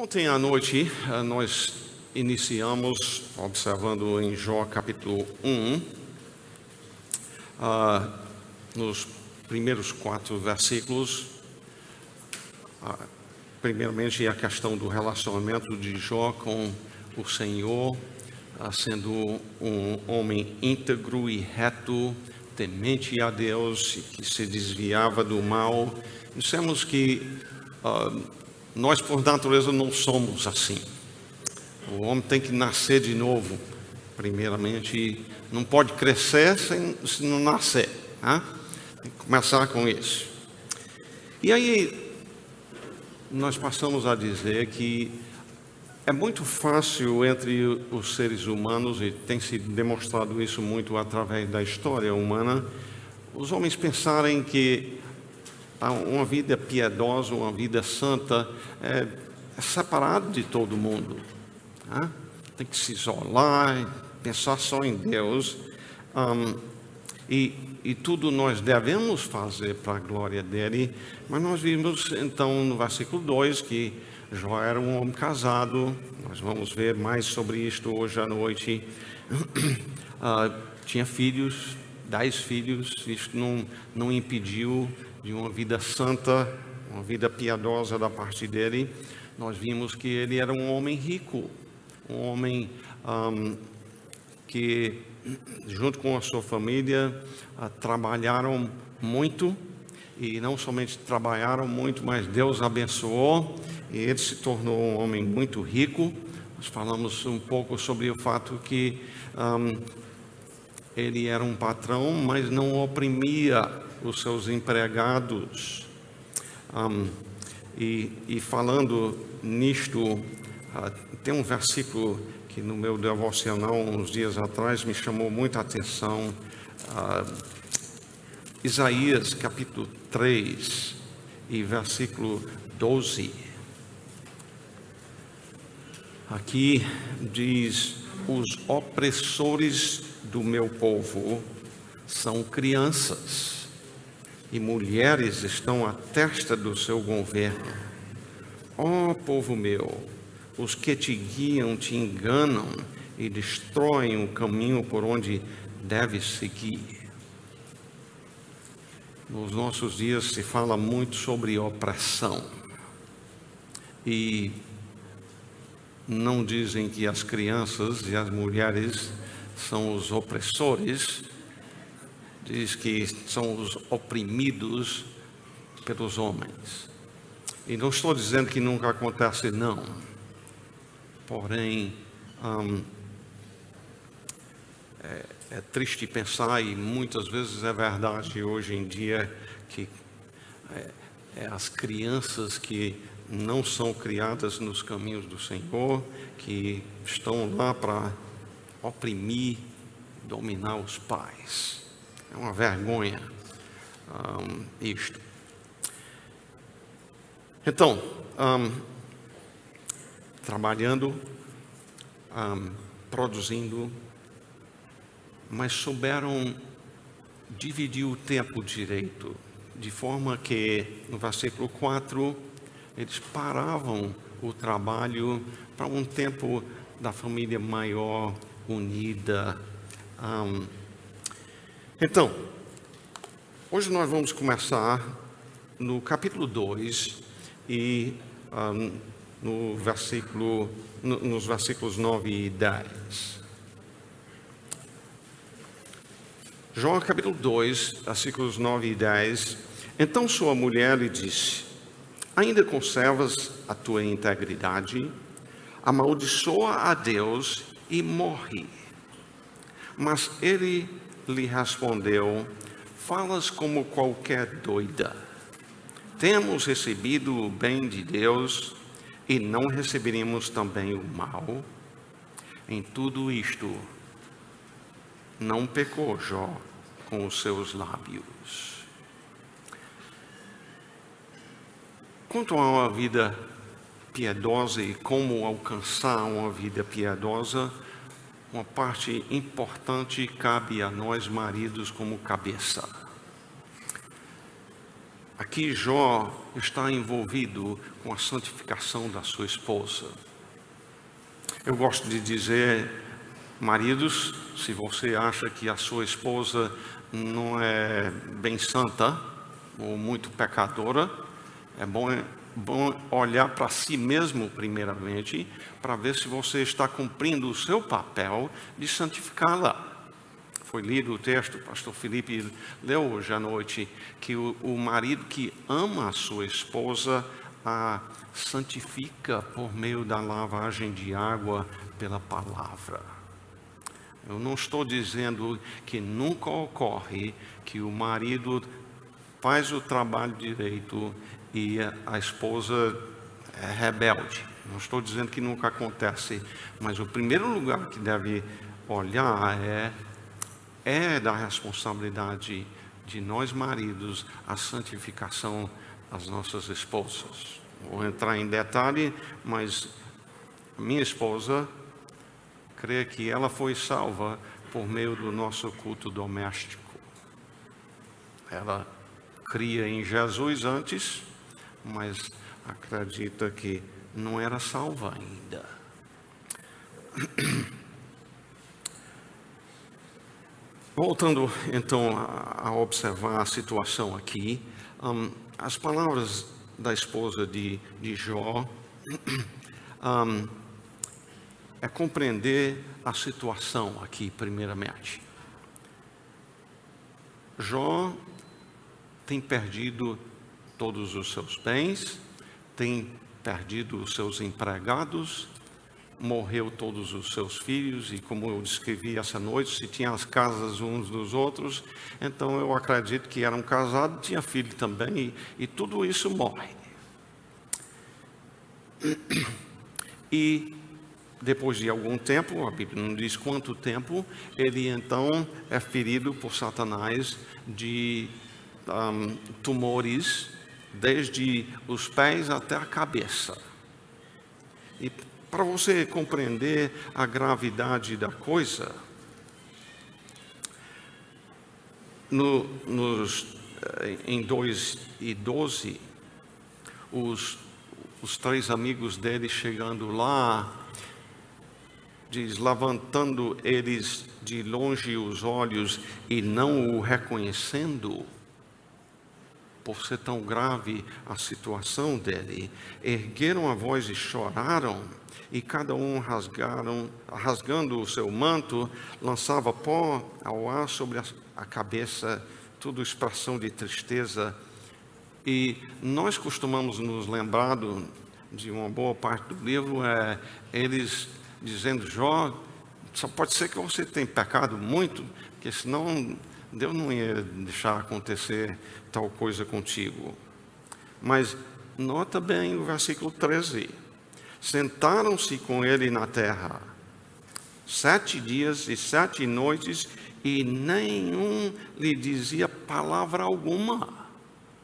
Ontem à noite nós iniciamos observando em Jó capítulo 1, nos primeiros 4 versículos, primeiramente a questão do relacionamento de Jó com o Senhor, sendo um homem íntegro e reto, temente a Deus, que se desviava do mal. Dissemos que nós, por natureza, não somos assim. O homem tem que nascer de novo, primeiramente. Não pode crescer se não nascer, né? Tem que começar com isso. E aí, nós passamos a dizer que é muito fácil entre os seres humanos, e tem sido demonstrado isso muito através da história humana, os homens pensarem que uma vida piedosa, uma vida santa, é separado de todo mundo, né? Tem que se isolar, pensar só em Deus, e tudo nós devemos fazer para a glória dele. Mas nós vimos então no versículo 2 que Jó era um homem casado. Nós vamos ver mais sobre isto hoje à noite. Tinha filhos, 10 filhos. Isto não impediu de uma vida santa, uma vida piedosa da parte dele. Nós vimos que ele era um homem rico, um homem que, junto com a sua família, trabalharam muito, e não somente trabalharam muito, mas Deus abençoou, e ele se tornou um homem muito rico. Nós falamos um pouco sobre o fato que ele era um patrão, mas não oprimia os seus empregados. E falando nisto, tem um versículo que no meu devocional, uns dias atrás, me chamou muita atenção. Isaías capítulo 3 e versículo 12. Aqui diz: os opressores do meu povo são crianças, e mulheres estão à testa do seu governo. Ó povo meu, os que te guiam te enganam e destroem o caminho por onde deves seguir. Nos nossos dias se fala muito sobre opressão, e não dizem que as crianças e as mulheres são os opressores, diz que são os oprimidos pelos homens. E não estou dizendo que nunca acontece, não. Porém, é triste pensar, e muitas vezes é verdade hoje em dia, que as crianças que não são criadas nos caminhos do Senhor, que estão lá para oprimir, dominar os pais. É uma vergonha isto. Então, trabalhando, produzindo, mas souberam dividir o tempo direito, de forma que, no versículo 4, eles paravam o trabalho para um tempo da família maior, unida. Então, hoje nós vamos começar no capítulo 2 e nos versículos 9 e 10. Jó capítulo 2, versículos 9 e 10. Então sua mulher lhe disse: ainda conservas a tua integridade? Amaldiçoa a Deus e morre. Mas ele lhe respondeu: falas como qualquer doida. Temos recebido o bem de Deus e não receberemos também o mal? Em tudo isto, não pecou Jó com os seus lábios. Quanto a uma vida piedosa e como alcançar uma vida piedosa, uma parte importante cabe a nós maridos como cabeça. Aqui Jó está envolvido com a santificação da sua esposa. Eu gosto de dizer, maridos, se você acha que a sua esposa não é bem santa ou muito pecadora, é bom olhar para si mesmo primeiramente, para ver se você está cumprindo o seu papel de santificá-la. Foi lido o texto, o pastor Felipe leu hoje à noite, que o marido que ama a sua esposa a santifica por meio da lavagem de água pela palavra. Eu não estou dizendo que nunca ocorre que o marido faz o trabalho direito e a esposa é rebelde. Não estou dizendo que nunca acontece, mas o primeiro lugar que deve olhar é da responsabilidade de nós maridos a santificação das nossas esposas. Vou entrar em detalhe, mas a minha esposa crê que ela foi salva por meio do nosso culto doméstico. Ela cria em Jesus antes, mas acredita que não era salva ainda. Voltando então a observar a situação aqui, as palavras da esposa de Jó é compreender a situação aqui primeiramente. Jó tem perdido todos os seus bens, tem perdido os seus empregados, morreu todos os seus filhos, e como eu descrevi essa noite, se tinha as casas uns dos outros, então eu acredito que eram casados, tinha filho também, e tudo isso morre. E depois de algum tempo, a Bíblia não diz quanto tempo, ele então é ferido por Satanás de tumores, desde os pés até a cabeça. E para você compreender a gravidade da coisa, em 2:12, os três amigos dele chegando lá, diz, levantando eles de longe os olhos e não o reconhecendo, por ser tão grave a situação dele, ergueram a voz e choraram, e cada um rasgando o seu manto, lançava pó ao ar sobre a cabeça, tudo expressão de tristeza. E nós costumamos nos lembrar de uma boa parte do livro, eles dizendo, Jó, só pode ser que você tenha pecado muito, porque senão Deus não ia deixar acontecer tal coisa contigo. Mas nota bem o versículo 13. Sentaram-se com ele na terra 7 dias e 7 noites, e nenhum lhe dizia palavra alguma.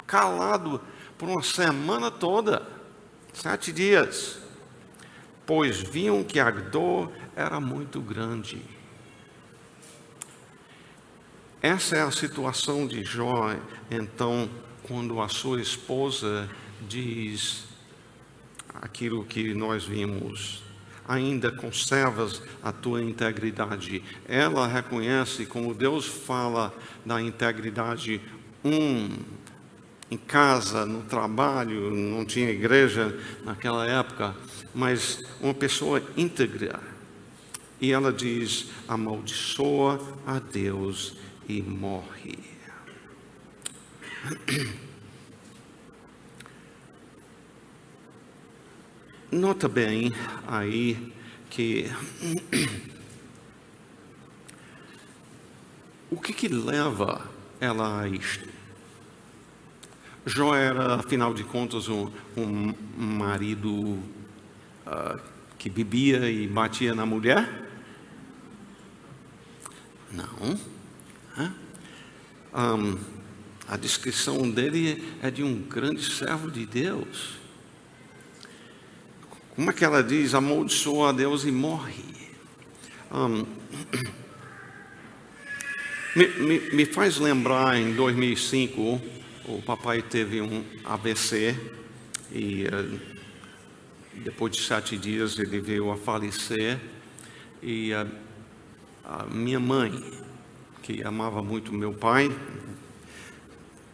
Calado por uma semana toda, 7 dias. Pois viam que a dor era muito grande. Essa é a situação de Jó, então, quando a sua esposa diz aquilo que nós vimos: ainda conservas a tua integridade. Ela reconhece como Deus fala da integridade, em casa, no trabalho, não tinha igreja naquela época, mas uma pessoa íntegra. E ela diz, amaldiçoa a Deus e morre. Nota bem aí que o que leva ela a isto? Jó era, afinal de contas, um marido que bebia e batia na mulher? Não. A descrição dele é de um grande servo de Deus. Como é que ela diz, amaldiçoa a Deus e morre? Me faz lembrar em 2005, o papai teve um AVC e depois de 7 dias ele veio a falecer. E a minha mãe, que amava muito meu pai,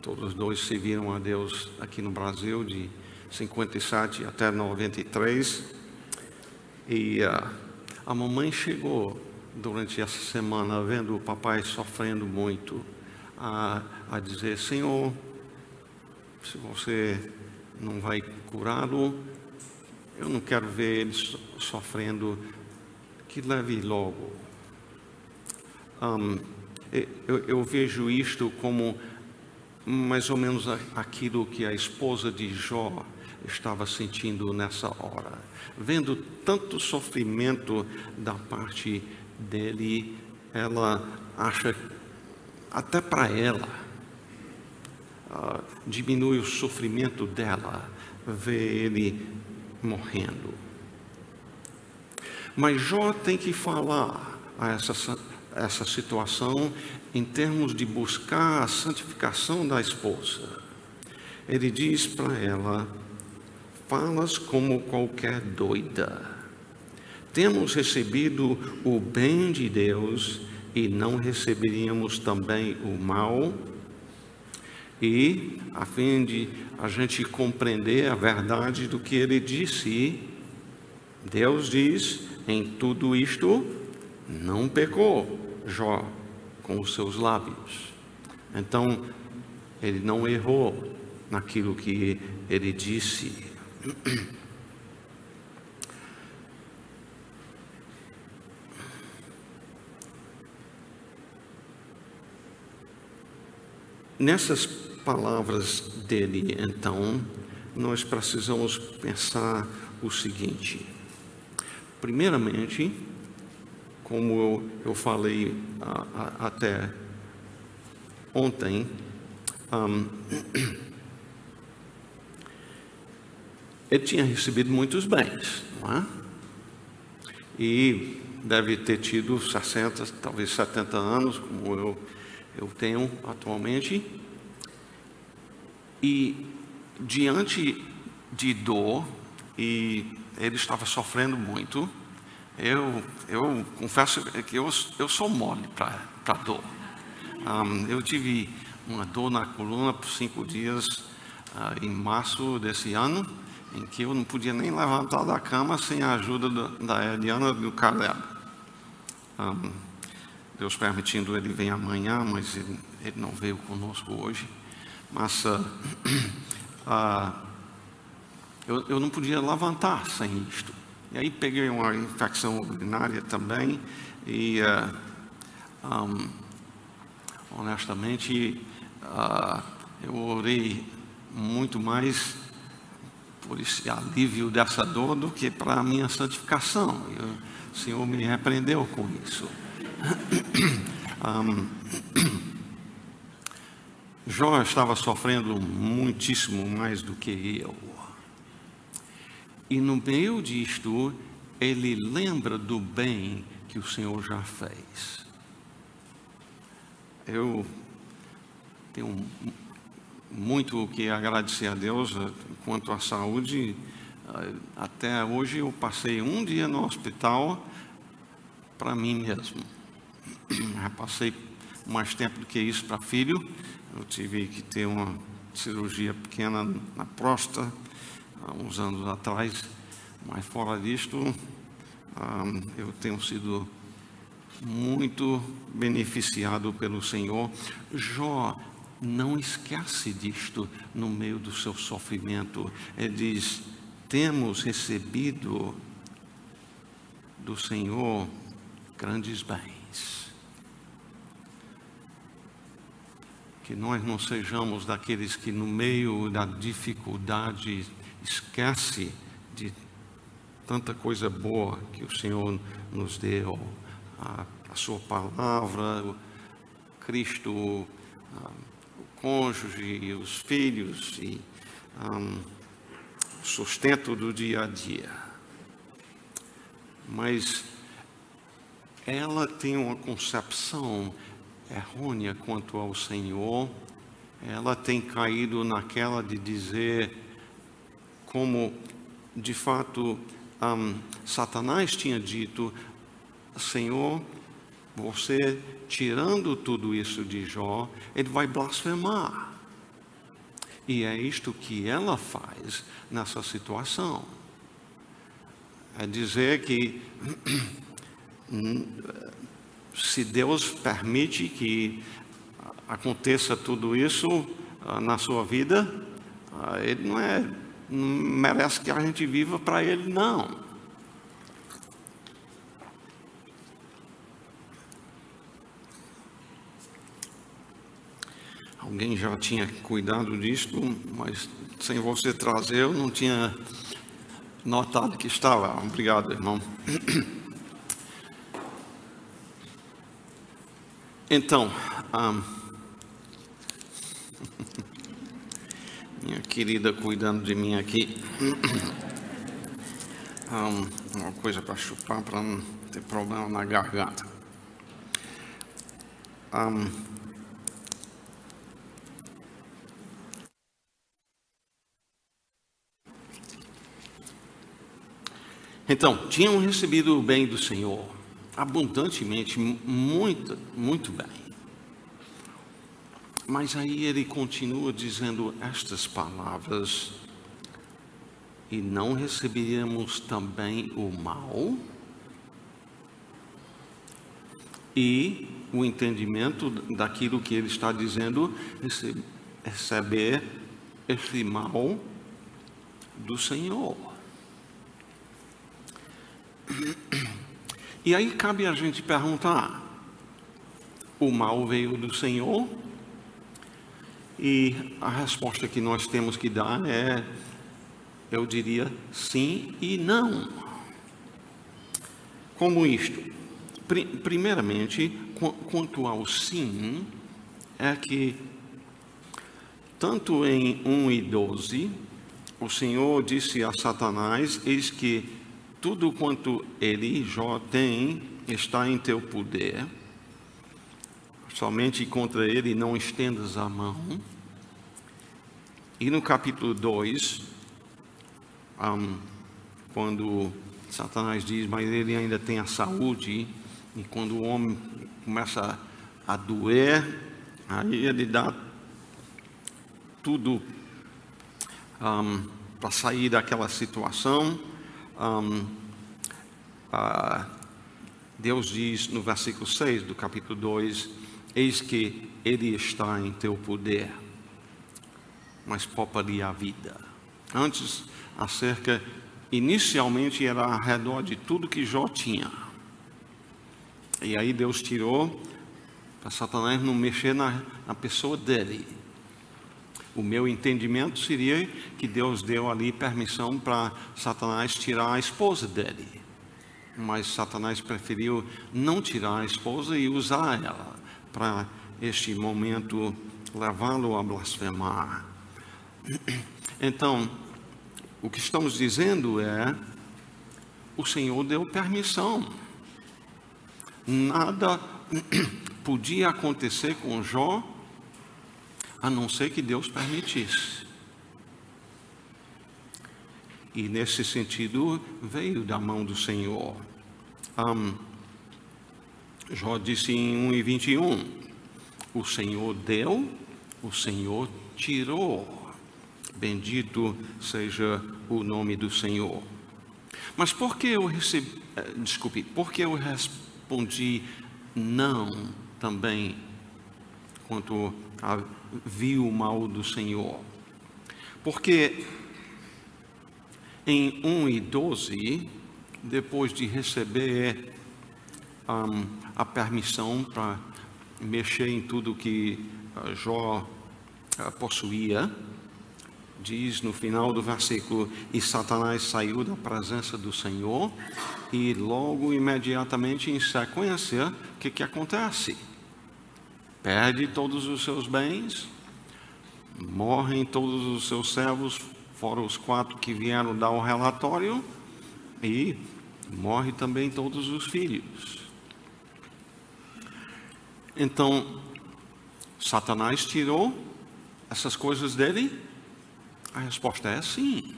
todos os dois serviram a Deus aqui no Brasil de 57 até 93. E a mamãe chegou durante essa semana, vendo o papai sofrendo muito, a dizer: Senhor, se você não vai curá-lo, eu não quero ver ele sofrendo, que leve logo. Eu vejo isto como mais ou menos aquilo que a esposa de Jó estava sentindo nessa hora, vendo tanto sofrimento da parte dele. Ela acha, até para ela, diminui o sofrimento dela ver ele morrendo. Mas Jó tem que falar a essa situação em termos de buscar a santificação da esposa. Ele diz para ela: falas como qualquer doida. Temos recebido o bem de Deus e não receberíamos também o mal? E, a fim de a gente compreender a verdade do que ele disse, Deus diz: em tudo isto não pecou Jó com os seus lábios. Então, ele não errou naquilo que ele disse. Nessas palavras dele, então, nós precisamos pensar o seguinte. Primeiramente, como eu falei até ontem, ele tinha recebido muitos bens, não é? E deve ter tido 60, talvez 70 anos, como eu tenho atualmente. E diante de dor, e ele estava sofrendo muito, eu confesso que eu sou mole para dor. Eu tive uma dor na coluna por 5 dias em março desse ano, em que eu não podia nem levantar da cama sem a ajuda da Eliana e do Caleb. Deus permitindo, ele vem amanhã, mas ele não veio conosco hoje. Mas eu não podia levantar sem isto. E aí peguei uma infecção urinária também. E honestamente, eu orei muito mais por esse alívio dessa dor do que para a minha santificação. O Senhor me repreendeu com isso. Jó estava sofrendo muitíssimo mais do que eu. E no meio disto, ele lembra do bem que o Senhor já fez. Eu tenho muito o que agradecer a Deus quanto à saúde. Até hoje eu passei um dia no hospital para mim mesmo. Já passei mais tempo do que isso para filho. Eu tive que ter uma cirurgia pequena na próstata há uns anos atrás, mas fora disto, eu tenho sido muito beneficiado pelo Senhor. Jó não esquece disto no meio do seu sofrimento. Ele diz: temos recebido do Senhor grandes bens. Que nós não sejamos daqueles que no meio da dificuldade esquece de tanta coisa boa que o Senhor nos deu, a sua palavra, Cristo, o cônjuge, os filhos e o sustento do dia a dia. Mas ela tem uma concepção errônea quanto ao Senhor. ela tem caído naquela de dizer como, de fato, Satanás tinha dito: Senhor, você tirando tudo isso de Jó, ele vai blasfemar. E é isto que ela faz nessa situação. É dizer que se Deus permite que aconteça tudo isso na sua vida, ele não merece que a gente viva para ele, não. Alguém já tinha cuidado disto, mas sem você trazer, eu não tinha notado que estava. Obrigado, irmão. Então, minha querida cuidando de mim aqui, uma coisa para chupar para não ter problema na garganta. Então, tinham recebido o bem do Senhor, abundantemente, muito bem. Mas aí ele continua dizendo estas palavras: e não receberíamos também o mal? E o entendimento daquilo que ele está dizendo, receber esse mal do Senhor. E aí cabe a gente perguntar: o mal veio do Senhor? E a resposta que nós temos que dar é, eu diria, sim e não. Como isto? Primeiramente, quanto ao sim, é que tanto em 1:12, o Senhor disse a Satanás: eis que tudo quanto ele, Jó, tem, está em teu poder. Somente contra ele não estendas a mão. E no capítulo 2, quando Satanás diz: mas ele ainda tem a saúde, e quando o homem começa a doer, aí ele dá tudo para sair daquela situação. Deus diz no versículo 6 do capítulo 2: eis que ele está em teu poder, mas poupa-lhe a vida. Antes, inicialmente era ao redor de tudo que Jó tinha. E aí Deus tirou para Satanás não mexer na pessoa dele. O meu entendimento seria que Deus deu ali permissão para Satanás tirar a esposa dele. Mas Satanás preferiu não tirar a esposa e usar ela para este momento levá-lo a blasfemar. Então, o que estamos dizendo é: o Senhor deu permissão. Nada podia acontecer com Jó, a não ser que Deus permitisse. E nesse sentido, veio da mão do Senhor. Jó disse em 1:21, o Senhor deu, o Senhor tirou. Bendito seja o nome do Senhor. Mas por que eu respondi não também quanto a vi o mal do Senhor? Porque em 1:12, depois de receber a permissão para mexer em tudo que Jó possuía, diz no final do versículo: e Satanás saiu da presença do Senhor, e logo imediatamente em sequência, o que acontece? Perde todos os seus bens, morrem todos os seus servos, fora os 4 que vieram dar o relatório, e morre também todos os filhos. Então, Satanás tirou, essas coisas dele? A resposta é sim.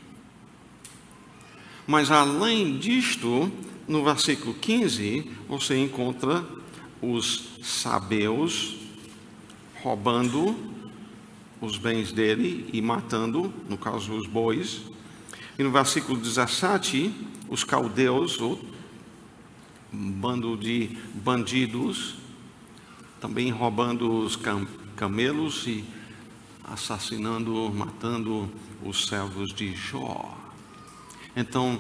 Mas além disto, no versículo 15, você encontra os sabeus roubando os bens dele e matando, no caso, os bois. E no versículo 17, os caldeus, o bando de bandidos, também roubando os camelos e assassinando, matando os servos de Jó. Então,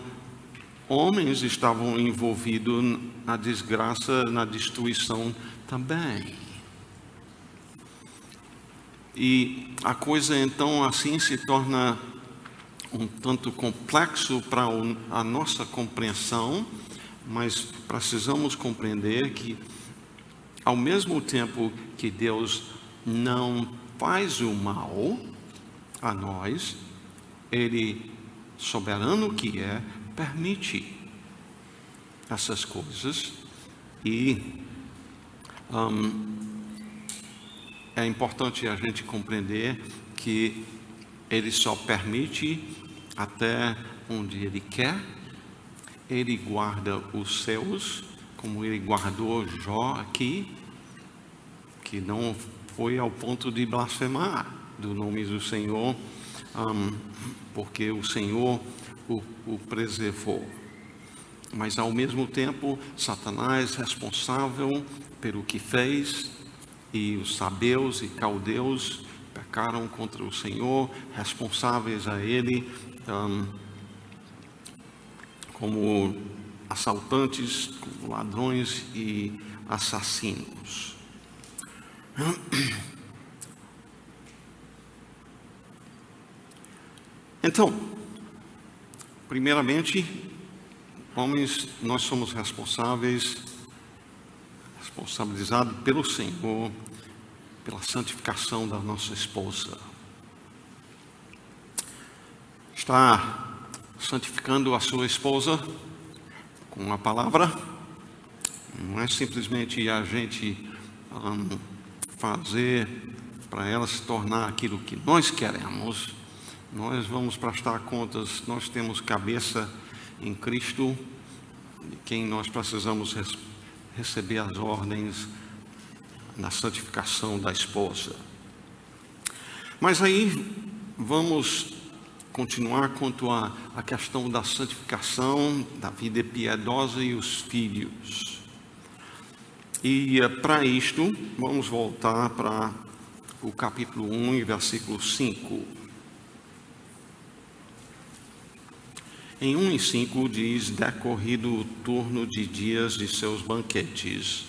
homens estavam envolvidos na desgraça, na destruição também. E a coisa então assim se torna um tanto complexo para a nossa compreensão, mas precisamos compreender que, ao mesmo tempo que Deus não faz o mal a nós, Ele, soberano que é, permite essas coisas. E é importante a gente compreender que Ele só permite até onde Ele quer. Ele guarda os seus, como Ele guardou Jó aqui, que não foi ao ponto de blasfemar do nome do Senhor, porque o Senhor o preservou. Mas ao mesmo tempo, Satanás responsável pelo que fez, e os sabeus e caldeus pecaram contra o Senhor, responsáveis a Ele, como assaltantes, como ladrões e assassinos. Então, primeiramente, homens, nós somos responsabilizados pelo Senhor, pela santificação da nossa esposa. Está santificando a sua esposa com a palavra? Não é simplesmente a gente fazer para ela se tornar aquilo que nós queremos. Nós vamos prestar contas, nós temos cabeça em Cristo, de quem nós precisamos receber as ordens na santificação da esposa. Mas aí vamos continuar quanto à questão da santificação, da vida piedosa e os filhos. E para isto, vamos voltar para o capítulo 1 e versículo 5. Em 1 e 5 diz: decorrido o turno de dias de seus banquetes,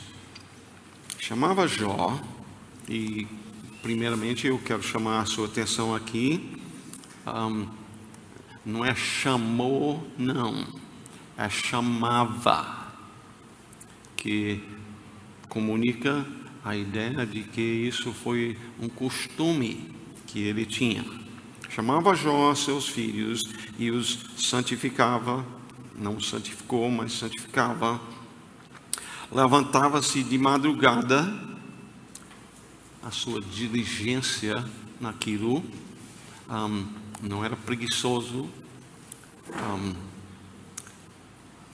chamava Jó, e primeiramente eu quero chamar a sua atenção aqui, não é chamou, não, é chamava, que comunica a ideia de que isso foi um costume que ele tinha. Chamava Jó seus filhos e os santificava, não santificou, mas santificava. Levantava-se de madrugada, a sua diligência naquilo, não era preguiçoso.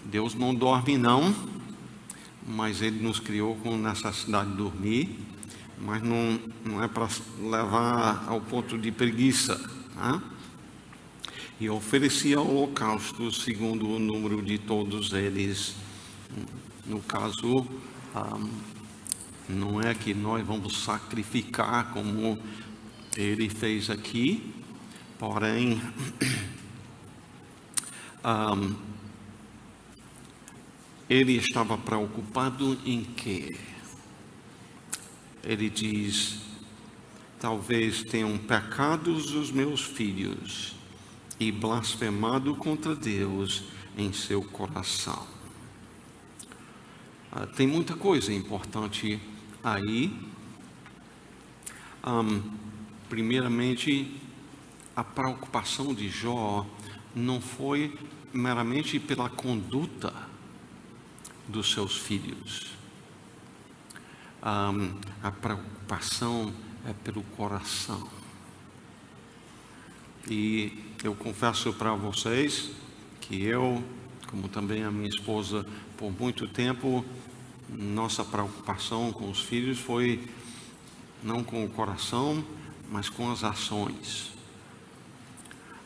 Deus não dorme não, mas Ele nos criou com necessidade de dormir, mas não é para levar ao ponto de preguiça, né? E oferecia holocausto segundo o número de todos eles. No caso, não é que nós vamos sacrificar como ele fez aqui, porém, ele estava preocupado em quê? Ele diz: talvez tenham pecado os meus filhos e blasfemado contra Deus em seu coração. Tem muita coisa importante aí. Primeiramente, a preocupação de Jó não foi meramente pela conduta dos seus filhos. A preocupação é pelo coração. E eu confesso para vocês que eu, como também a minha esposa, por muito tempo, nossa preocupação com os filhos foi não com o coração, mas com as ações.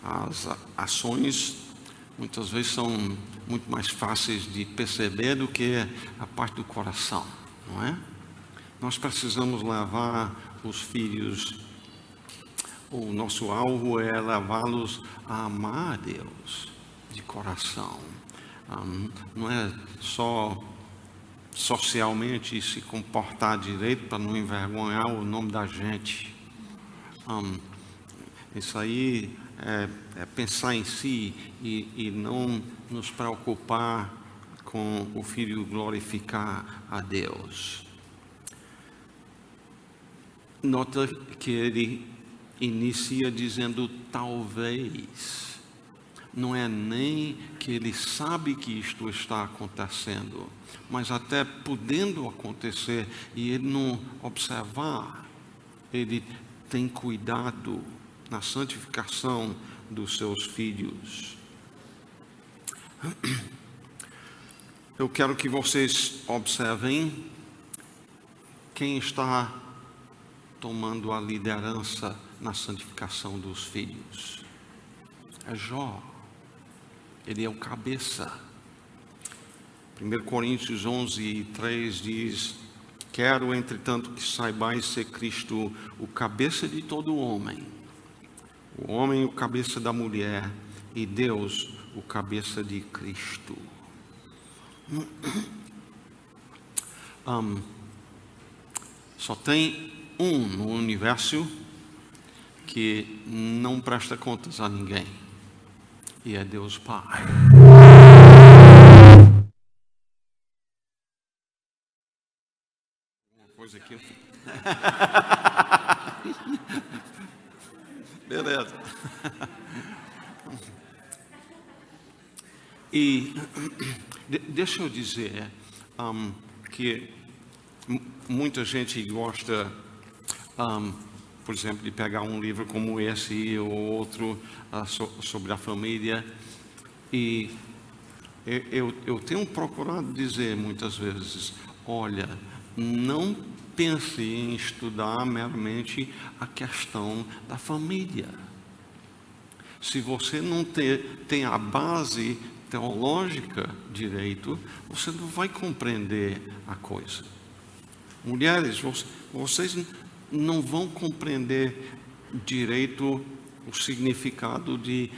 As ações muitas vezes são muito mais fáceis de perceber do que a parte do coração, não é? Nós precisamos levar os filhos, o nosso alvo é levá-los a amar a Deus de coração. Não é só socialmente se comportar direito para não envergonhar o nome da gente. Isso aí é pensar em si e não nos preocupar com o filho glorificar a Deus. Nota que ele inicia dizendo talvez. Não é nem que ele sabe que isto está acontecendo, mas até podendo acontecer e ele não observar, ele tem cuidado na santificação dos seus filhos. Eu quero que vocês observem quem está tomando a liderança na santificação dos filhos. É Jó. Ele é o cabeça. 1 Coríntios 11:3 diz: quero, entretanto, que saibais ser Cristo o cabeça de todo homem, o homem o cabeça da mulher e Deus o cabeça de Cristo. Só tem um no universo que não presta contas a ninguém, e é Deus Pai. Uma coisa aqui. Beleza. E deixa eu dizer que muita gente gosta, por exemplo, de pegar um livro como esse ou outro sobre a família. E eu tenho procurado dizer muitas vezes, olha, não pense em estudar meramente a questão da família. Se você não tem a base teológica direito, você não vai compreender a coisa. Mulheres, vocês não vão compreender direito o significado de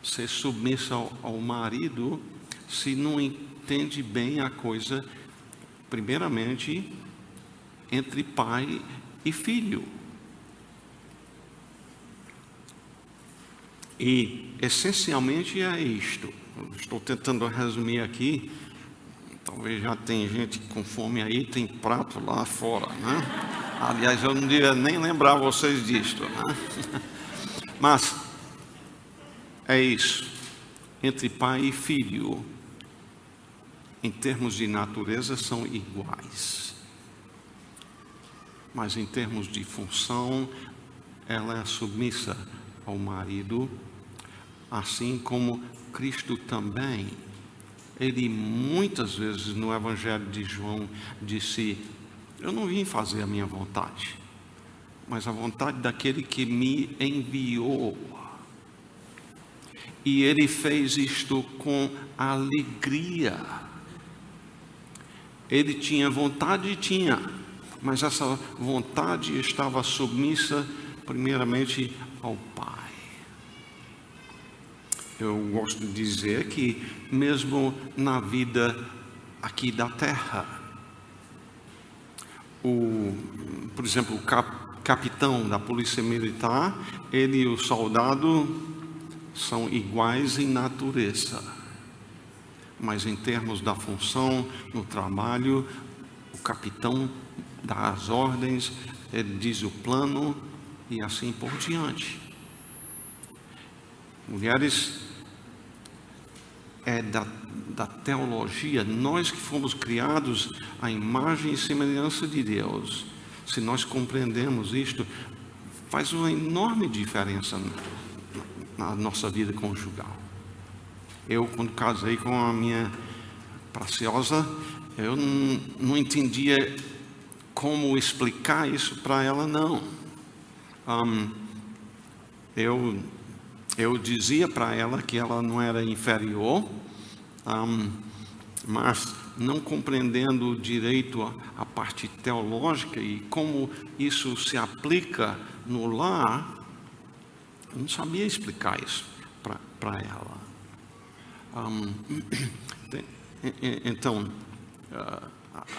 ser submissa ao marido se não entende bem a coisa, primeiramente, entre pai e filho. E, essencialmente, é isto. Eu estou tentando resumir aqui. Talvez já tem gente com fome aí, tem prato lá fora, né? Aliás, eu não devia nem lembrar vocês disto, né? Mas é isso. Entre pai e filho, em termos de natureza, são iguais. Mas em termos de função, ela é submissa ao marido, assim como Cristo também. Ele muitas vezes no Evangelho de João disse: eu não vim fazer a minha vontade, mas a vontade daquele que me enviou. E ele fez isto com alegria. Ele tinha vontade, mas essa vontade estava submissa primeiramente ao Pai. Eu gosto de dizer que mesmo na vida aqui da terra, por exemplo, o capitão da polícia militar, ele e o soldado são iguais em natureza, mas em termos da função no trabalho, o capitão dá as ordens, ele diz o plano e assim por diante. Mulheres, é da teologia, nós que fomos criados à imagem e semelhança de Deus, se nós compreendemos isto, faz uma enorme diferença na nossa vida conjugal. Eu, quando casei com a minha preciosa, eu não entendia como explicar isso para ela, não. Eu dizia para ela que ela não era inferior, mas não compreendendo direito a parte teológica e como isso se aplica no lar, eu não sabia explicar isso para ela. Então,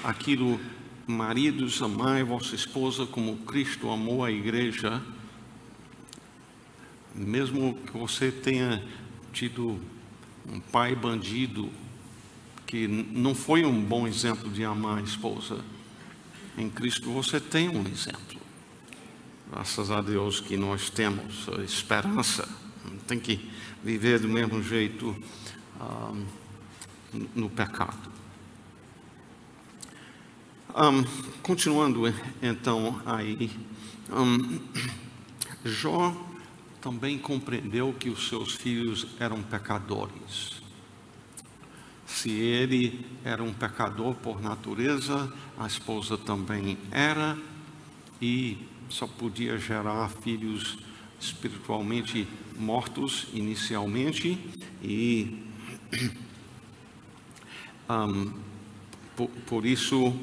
aquilo, maridos, amai vossa esposa como Cristo amou a igreja. Mesmo que você tenha tido um pai bandido, que não foi um bom exemplo de amar a esposa, em Cristo você tem um exemplo. Graças a Deus que nós temos esperança. Não tem que viver do mesmo jeito no pecado. Continuando então aí, Jó também compreendeu que os seus filhos eram pecadores. Se ele era um pecador por natureza, a esposa também era, e só podia gerar filhos espiritualmente mortos inicialmente, e por isso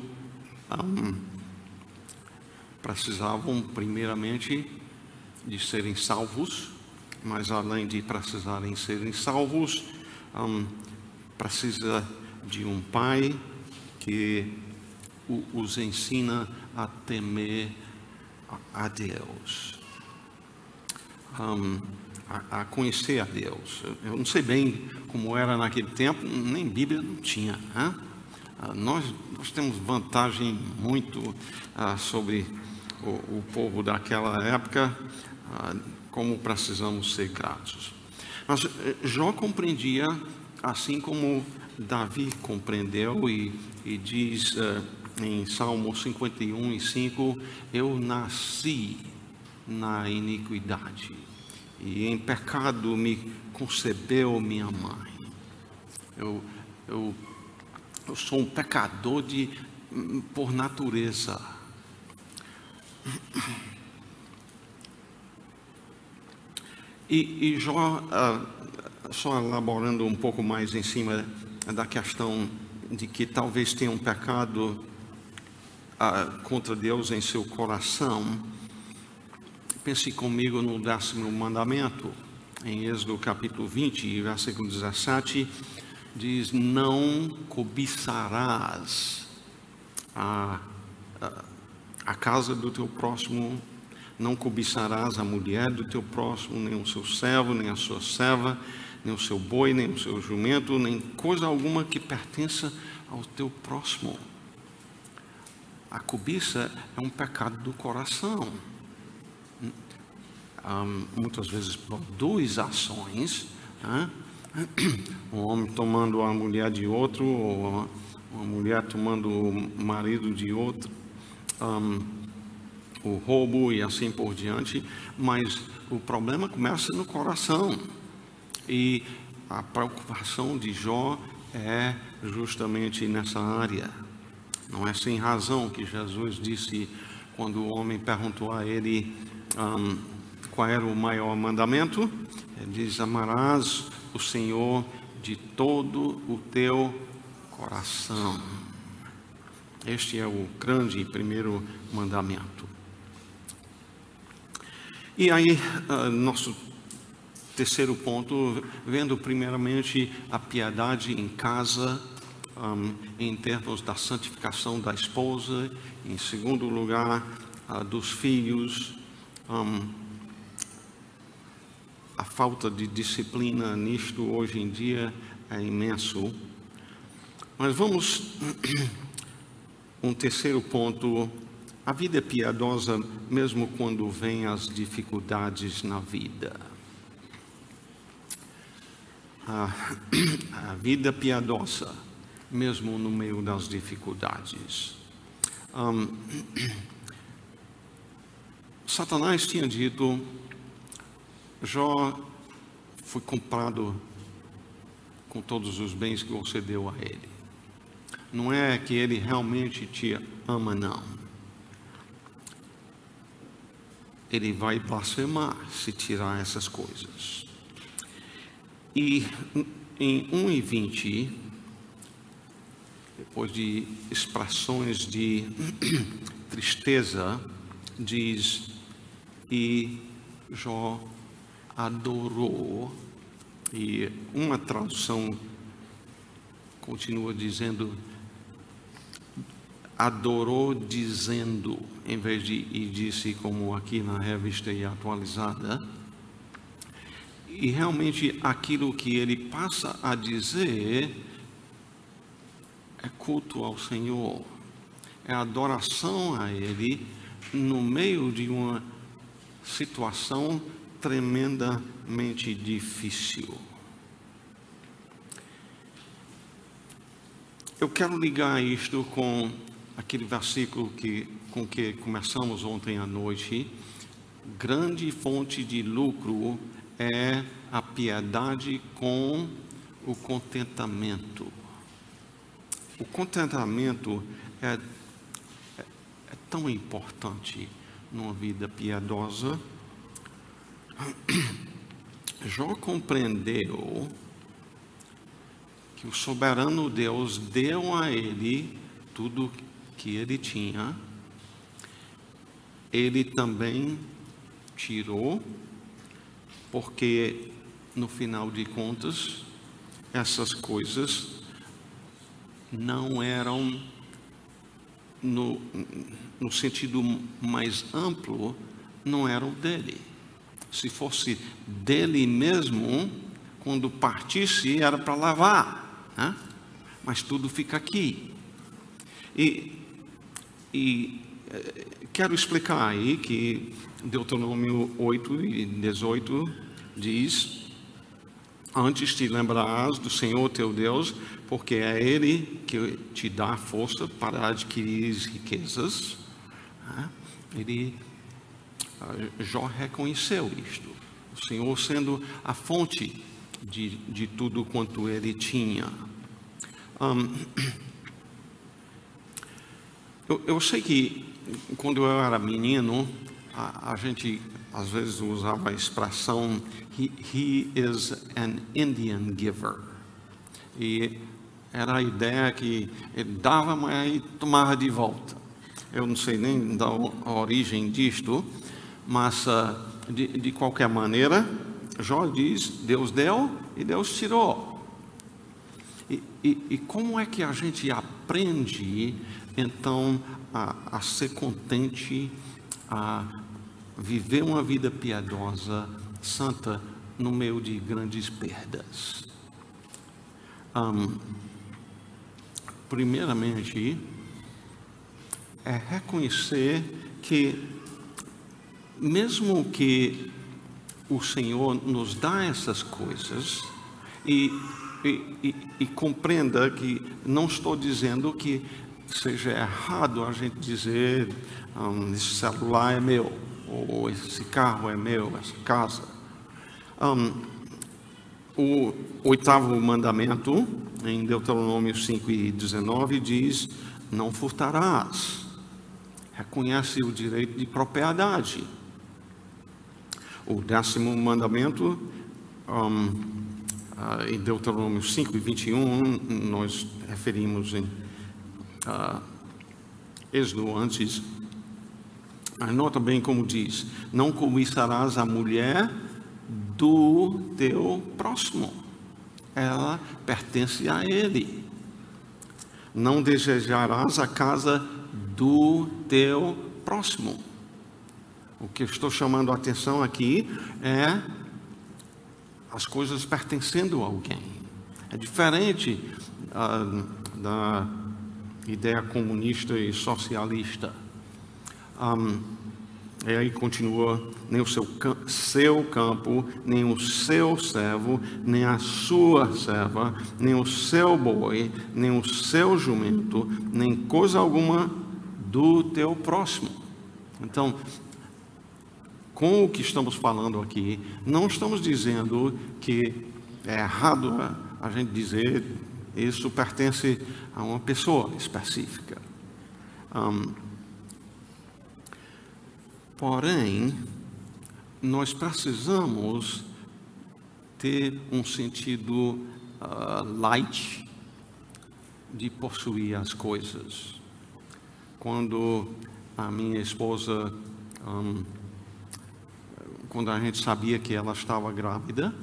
precisavam primeiramente de serem salvos, mas além de precisarem serem salvos, precisa de um pai que os ensina a temer a Deus, a conhecer a Deus. Eu não sei bem como era naquele tempo, nem Bíblia não tinha, né? Nós temos vantagem muito sobre o povo daquela época, como precisamos ser gratos. Mas Jó compreendia, assim como Davi compreendeu, e diz em Salmo 51:5, eu nasci na iniquidade, e em pecado me concebeu minha mãe. Eu sou um pecador por natureza. E Jó, só elaborando um pouco mais em cima da questão de que talvez tenha um pecado contra Deus em seu coração, pense comigo no 10º mandamento, em Êxodo capítulo 20, versículo 17, diz: não cobiçarás a casa do teu próximo, não cobiçarás a mulher do teu próximo, nem o seu servo, nem a sua serva, nem o seu boi, nem o seu jumento, nem coisa alguma que pertença ao teu próximo. A cobiça é um pecado do coração. Muitas vezes produz ações, um homem tomando a mulher de outro, ou uma mulher tomando o marido de outro, o roubo e assim por diante. Mas o problema começa no coração, e a preocupação de Jó é justamente nessa área. Não é sem razão que Jesus disse, quando o homem perguntou a ele qual era o maior mandamento, ele diz: amarás o Senhor de todo o teu coração. Este é o grande e primeiro mandamento. E aí, nosso terceiro ponto, vendo primeiramente a piedade em casa, em termos da santificação da esposa, em segundo lugar, dos filhos, a falta de disciplina nisto hoje em dia é imenso. Mas vamos, um terceiro ponto, a vida é piedosa mesmo quando vem as dificuldades na vida. A vida piedosa mesmo no meio das dificuldades. Satanás tinha dito: Jó, foi comprado com todos os bens que você deu a ele. Não é que ele realmente te ama, não. Ele vai blasfemar se tirar essas coisas. E em 1:20, depois de expressões de tristeza, diz: e Jó adorou. E uma tradução continua dizendo: adorou dizendo, em vez de e disse, como aqui na Revista e Atualizada. E realmente aquilo que ele passa a dizer é culto ao Senhor, é adoração a Ele no meio de uma situação tremendamente difícil. Eu quero ligar isto com aquele versículo com que começamos ontem à noite. Grande fonte de lucro é a piedade com o contentamento. O contentamento é tão importante numa vida piedosa. Jó compreendeu que o soberano Deus deu a ele tudo que ele tinha. Ele também tirou, porque no final de contas essas coisas não eram, no sentido mais amplo, não eram dele. Se fosse dele mesmo, quando partisse era para lavar, né? Mas tudo fica aqui. E quero explicar aí que Deuteronômio 8:18 diz: antes te lembrarás do Senhor teu Deus, porque é Ele que te dá força para adquirir riquezas. Jó reconheceu isto, o Senhor sendo a fonte de tudo quanto ele tinha. Eu sei que quando eu era menino, a gente às vezes usava a expressão he is an Indian giver. E era a ideia que ele dava, mas aí tomava de volta. Eu não sei nem da origem disto, mas de qualquer maneira, Jó diz: Deus deu e Deus tirou. E como é que a gente aprende então a ser contente, a viver uma vida piedosa, santa, no meio de grandes perdas? Primeiramente, é reconhecer que mesmo que o Senhor nos dá essas coisas, e compreenda que não estou dizendo que seja errado a gente dizer esse celular é meu, ou esse carro é meu, essa casa. O 8º mandamento, em Deuteronômio 5:19, diz: não furtarás. Reconhece o direito de propriedade. O 10º mandamento, em Deuteronômio 5:21, nós referimos em Êxodo antes. Anota bem como diz: não cobiçarás a mulher do teu próximo, ela pertence a ele. Não desejarás a casa do teu próximo. O que eu estou chamando a atenção aqui é as coisas pertencendo a alguém. É diferente da ideia comunista e socialista. E aí continua: nem o seu campo, nem o seu servo, nem a sua serva, nem o seu boi, nem o seu jumento, nem coisa alguma do teu próximo. Então, com o que estamos falando aqui, não estamos dizendo que é errado a gente dizer isso pertence a uma pessoa específica. Porém, nós precisamos ter um sentido light de possuir as coisas. Quando a minha esposa, quando a gente sabia que ela estava grávida,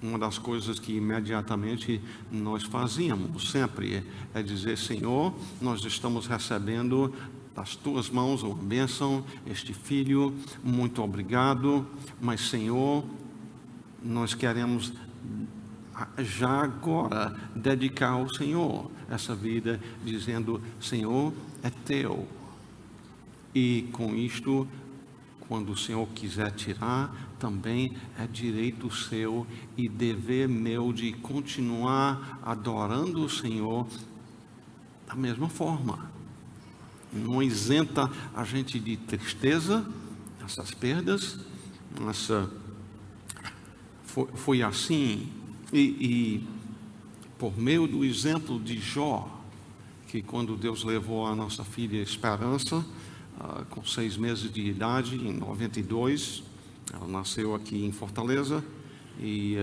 uma das coisas que imediatamente nós fazíamos sempre é dizer: Senhor, nós estamos recebendo das tuas mãos uma bênção, este filho, muito obrigado, mas Senhor, nós queremos já agora dedicar ao Senhor essa vida, dizendo: Senhor, é teu. E com isto, quando o Senhor quiser tirar, também é direito seu e dever meu de continuar adorando o Senhor da mesma forma. Não isenta a gente de tristeza, essas perdas. Foi assim. E por meio do exemplo de Jó, que quando Deus levou a nossa filha Esperança, com 6 meses de idade, em 92, ela nasceu aqui em Fortaleza e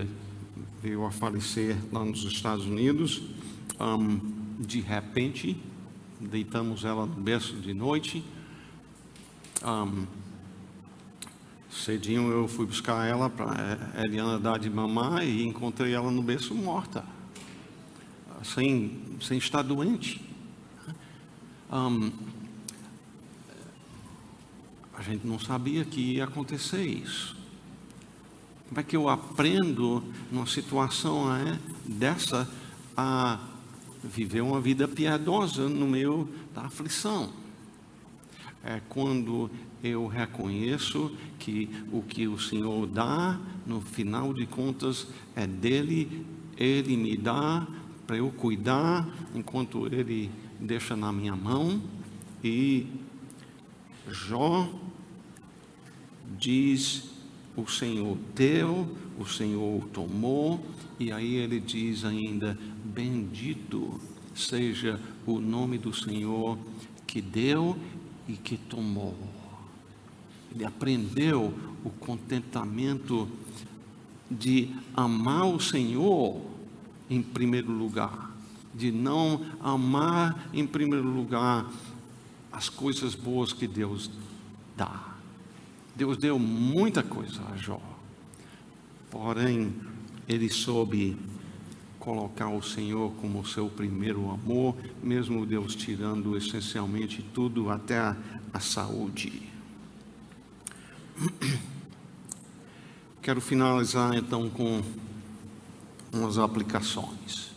veio a falecer lá nos Estados Unidos. De repente, deitamos ela no berço de noite. Cedinho eu fui buscar ela para Eliana dar de mamar e encontrei ela no berço morta, sem estar doente. A gente não sabia que ia acontecer isso. Como é que eu aprendo numa situação dessa a viver uma vida piedosa no meio da aflição? É quando eu reconheço que o que o Senhor dá, no final de contas, é dele, ele me dá para eu cuidar, enquanto ele deixa na minha mão. E Jó diz: o Senhor deu, o Senhor tomou, e aí ele diz ainda: bendito seja o nome do Senhor que deu e que tomou. Ele aprendeu o contentamento de amar o Senhor em primeiro lugar, de não amar em primeiro lugar as coisas boas que Deus dá. Deus deu muita coisa a Jó, porém ele soube colocar o Senhor como seu primeiro amor, mesmo Deus tirando essencialmente tudo, até a saúde. Quero finalizar então com umas aplicações.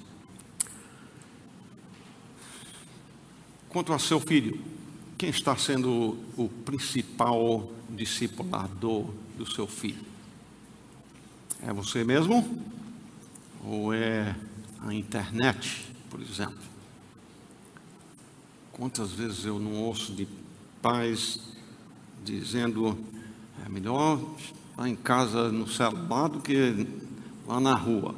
Quanto a seu filho, quem está sendo o principal discipulador do seu filho? É você mesmo? Ou é a internet, por exemplo? Quantas vezes eu não ouço de pais dizendo: é melhor estar em casa no celular do que lá na rua.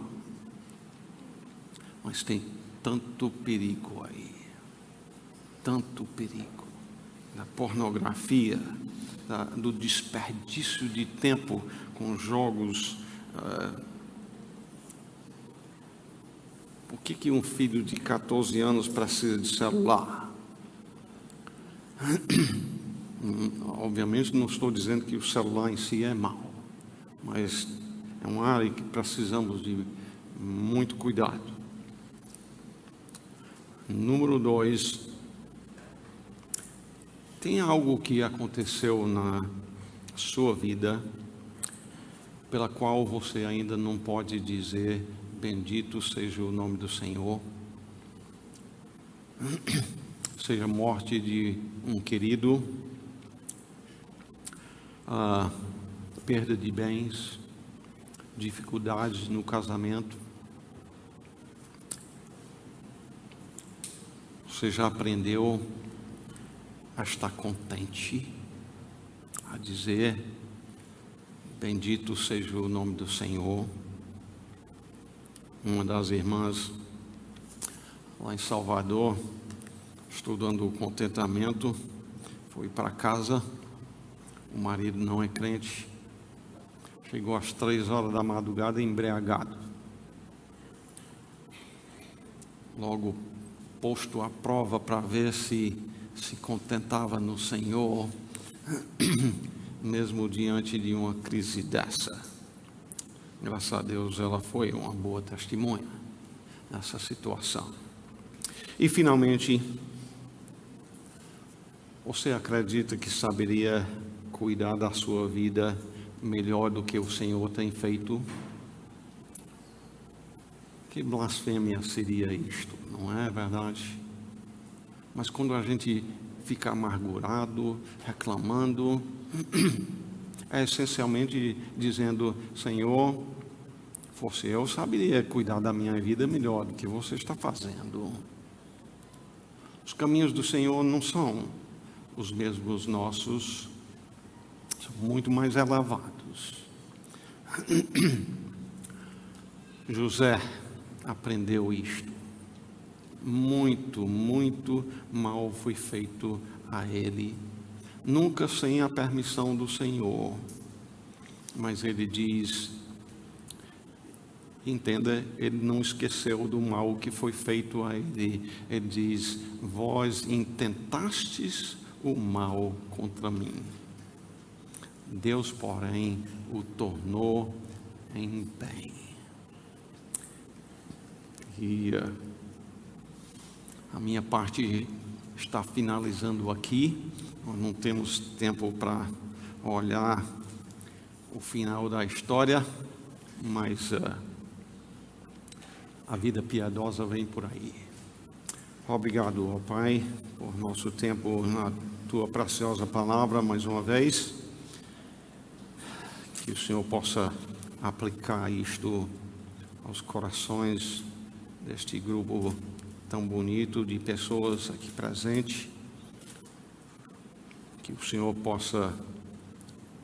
Mas tem tanto perigo aí, tanto perigo da pornografia, do desperdício de tempo com jogos. Por que um filho de 14 anos precisa de celular? Obviamente não estou dizendo que o celular em si é mau, mas é uma área que precisamos de muito cuidado. Número 2, tem algo que aconteceu na sua vida pela qual você ainda não pode dizer: bendito seja o nome do Senhor? Seja a morte de um querido, a perda de bens, dificuldades no casamento. Você já aprendeu a estar contente, a dizer: bendito seja o nome do Senhor. Uma das irmãs lá em Salvador, estudando o contentamento, foi para casa. O marido não é crente, chegou às 3 horas da madrugada embriagado. Logo posto à prova para ver se contentava no Senhor, mesmo diante de uma crise dessa. Graças a Deus ela foi uma boa testemunha nessa situação. E finalmente, você acredita que saberia cuidar da sua vida melhor do que o Senhor tem feito? Que blasfêmia seria isto, não é verdade? Mas quando a gente fica amargurado, reclamando, é essencialmente dizendo: Senhor, fosse eu, saberia cuidar da minha vida melhor do que você está fazendo. Os caminhos do Senhor não são os mesmos nossos, são muito mais elevados. José aprendeu isto. Muito mal foi feito a ele, nunca sem a permissão do Senhor. Mas ele diz, entenda, ele não esqueceu do mal que foi feito a ele. Ele diz: vós intentastes o mal contra mim, Deus, porém, o tornou em bem. E a minha parte está finalizando aqui. Nós não temos tempo para olhar o final da história, mas a vida piedosa vem por aí. Obrigado, ó Pai, por nosso tempo na Tua preciosa palavra mais uma vez. Que o Senhor possa aplicar isto aos corações deste grupo tão bonito de pessoas aqui presentes. Que o Senhor possa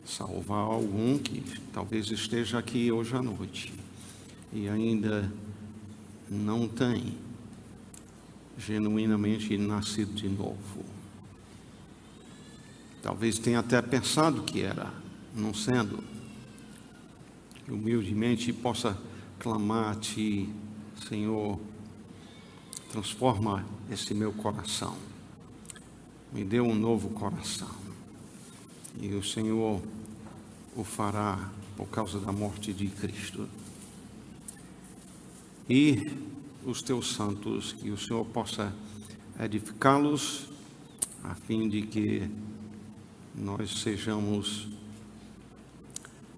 salvar algum que talvez esteja aqui hoje à noite e ainda não tem genuinamente nascido de novo. Talvez tenha até pensado que era, não sendo. Humildemente possa clamar a Ti: Senhor, transforma esse meu coração, me dê um novo coração. E o Senhor o fará por causa da morte de Cristo. E os Teus santos, que o Senhor possa edificá-los, a fim de que nós sejamos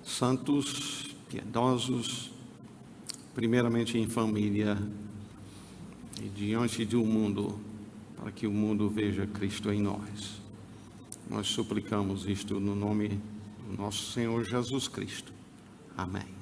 santos, piedosos, primeiramente em família e diante do mundo, para que o mundo veja Cristo em nós. Nós suplicamos isto no nome do nosso Senhor Jesus Cristo. Amém.